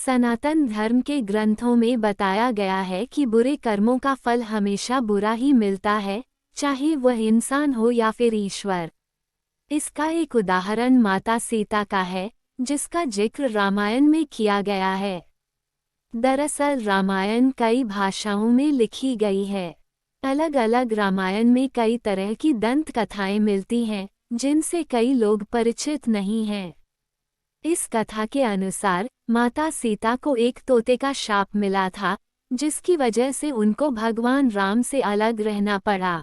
सनातन धर्म के ग्रंथों में बताया गया है कि बुरे कर्मों का फल हमेशा बुरा ही मिलता है, चाहे वह इंसान हो या फिर ईश्वर। इसका एक उदाहरण माता सीता का है, जिसका जिक्र रामायण में किया गया है। दरअसल रामायण कई भाषाओं में लिखी गई है। अलग अलग रामायण में कई तरह की दंत कथाएं मिलती हैं, जिनसे कई लोग परिचित नहीं हैं। इस कथा के अनुसार माता सीता को एक तोते का शाप मिला था, जिसकी वजह से उनको भगवान राम से अलग रहना पड़ा।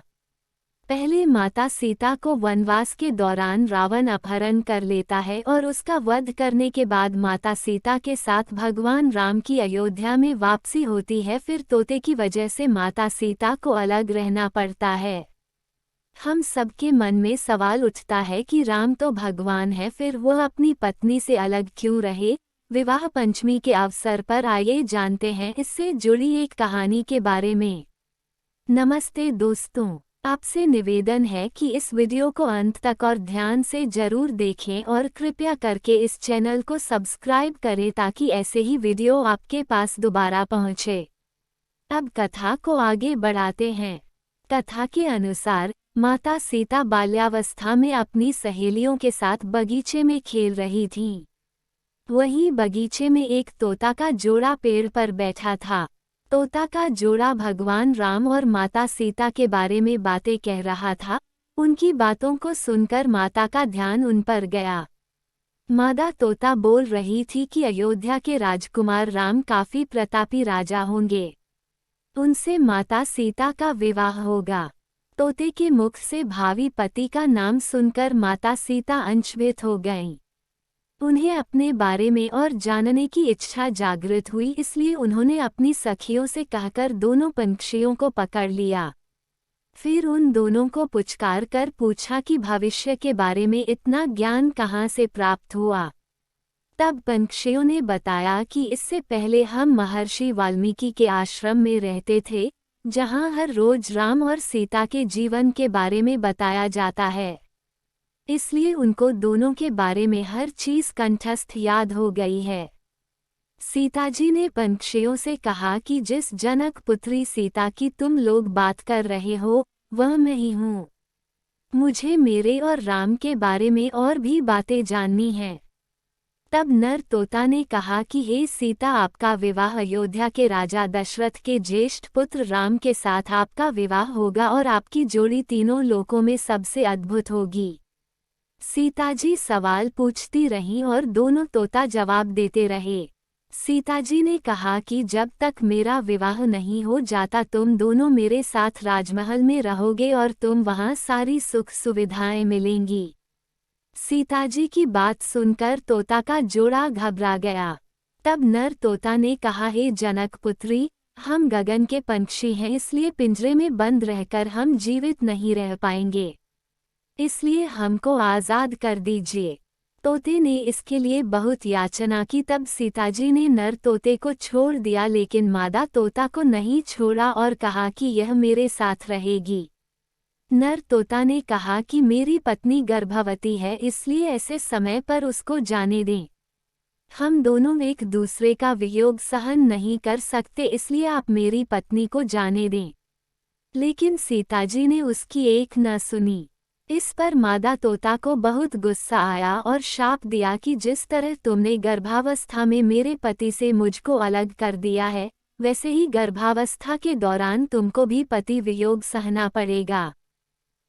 पहले माता सीता को वनवास के दौरान रावण अपहरण कर लेता है और उसका वध करने के बाद माता सीता के साथ भगवान राम की अयोध्या में वापसी होती है। फिर तोते की वजह से माता सीता को अलग रहना पड़ता है। हम सबके मन में सवाल उठता है कि राम तो भगवान है, फिर वह अपनी पत्नी से अलग क्यों रहे। विवाह पंचमी के अवसर पर आइए जानते हैं इससे जुड़ी एक कहानी के बारे में। नमस्ते दोस्तों, आपसे निवेदन है कि इस वीडियो को अंत तक और ध्यान से जरूर देखें और कृपया करके इस चैनल को सब्सक्राइब करें ताकि ऐसे ही वीडियो आपके पास दोबारा पहुंचे। अब कथा को आगे बढ़ाते हैं। कथा के अनुसार माता सीता बाल्यावस्था में अपनी सहेलियों के साथ बगीचे में खेल रही थीं। वहीं बगीचे में एक तोता का जोड़ा पेड़ पर बैठा था। तोता का जोड़ा भगवान राम और माता सीता के बारे में बातें कह रहा था। उनकी बातों को सुनकर माता का ध्यान उन पर गया। मादा तोता बोल रही थी कि अयोध्या के राजकुमार राम काफी प्रतापी राजा होंगे। उनसे माता सीता का विवाह होगा। तोते के मुख से भावी पति का नाम सुनकर माता सीता अचंभित हो गईं। उन्हें अपने बारे में और जानने की इच्छा जागृत हुई, इसलिए उन्होंने अपनी सखियों से कहकर दोनों पंछियों को पकड़ लिया। फिर उन दोनों को पुचकार कर पूछा कि भविष्य के बारे में इतना ज्ञान कहाँ से प्राप्त हुआ। तब पंछियों ने बताया कि इससे पहले हम महर्षि वाल्मीकि के आश्रम में रहते थे, जहाँ हर रोज राम और सीता के जीवन के बारे में बताया जाता है। इसलिए उनको दोनों के बारे में हर चीज कंठस्थ याद हो गई है। सीताजी ने पंछियों से कहा कि जिस जनक पुत्री सीता की तुम लोग बात कर रहे हो, वह मैं ही हूँ। मुझे मेरे और राम के बारे में और भी बातें जाननी हैं। तब नर तोता ने कहा कि हे सीता, आपका विवाह अयोध्या के राजा दशरथ के ज्येष्ठ पुत्र राम के साथ आपका विवाह होगा और आपकी जोड़ी तीनों लोकों में सबसे अद्भुत होगी। सीताजी सवाल पूछती रहीं और दोनों तोता जवाब देते रहे। सीताजी ने कहा कि जब तक मेरा विवाह नहीं हो जाता तुम दोनों मेरे साथ राजमहल में रहोगे और तुम वहां सारी सुख सुविधाएं मिलेंगी। सीताजी की बात सुनकर तोता का जोड़ा घबरा गया। तब नर तोता ने कहा, हे जनक पुत्री, हम गगन के पंछी हैं, इसलिए पिंजरे में बंद रहकर हम जीवित नहीं रह पाएंगे, इसलिए हमको आज़ाद कर दीजिए। तोते ने इसके लिए बहुत याचना की। तब सीताजी ने नर तोते को छोड़ दिया, लेकिन मादा तोता को नहीं छोड़ा और कहा कि यह मेरे साथ रहेगी। नर तोता ने कहा कि मेरी पत्नी गर्भवती है, इसलिए ऐसे समय पर उसको जाने दें। हम दोनों एक दूसरे का वियोग सहन नहीं कर सकते, इसलिए आप मेरी पत्नी को जाने दें। लेकिन सीताजी ने उसकी एक न सुनी। इस पर मादा तोता को बहुत गुस्सा आया और शाप दिया कि जिस तरह तुमने गर्भावस्था में मेरे पति से मुझको अलग कर दिया है, वैसे ही गर्भावस्था के दौरान तुमको भी पति वियोग सहना पड़ेगा।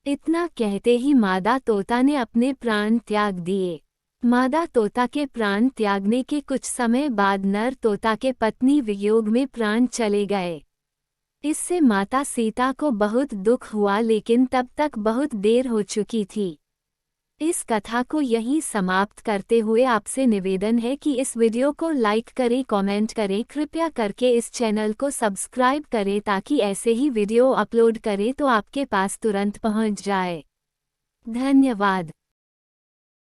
इतना कहते ही मादा तोता ने अपने प्राण त्याग दिए। मादा तोता के प्राण त्यागने के कुछ समय बाद नर तोता के पत्नी वियोग में प्राण चले गए। इससे माता सीता को बहुत दुख हुआ, लेकिन तब तक बहुत देर हो चुकी थी। इस कथा को यहीं समाप्त करते हुए आपसे निवेदन है कि इस वीडियो को लाइक करें, कमेंट करें, कृपया करके इस चैनल को सब्सक्राइब करें ताकि ऐसे ही वीडियो अपलोड करें तो आपके पास तुरंत पहुंच जाए। धन्यवाद।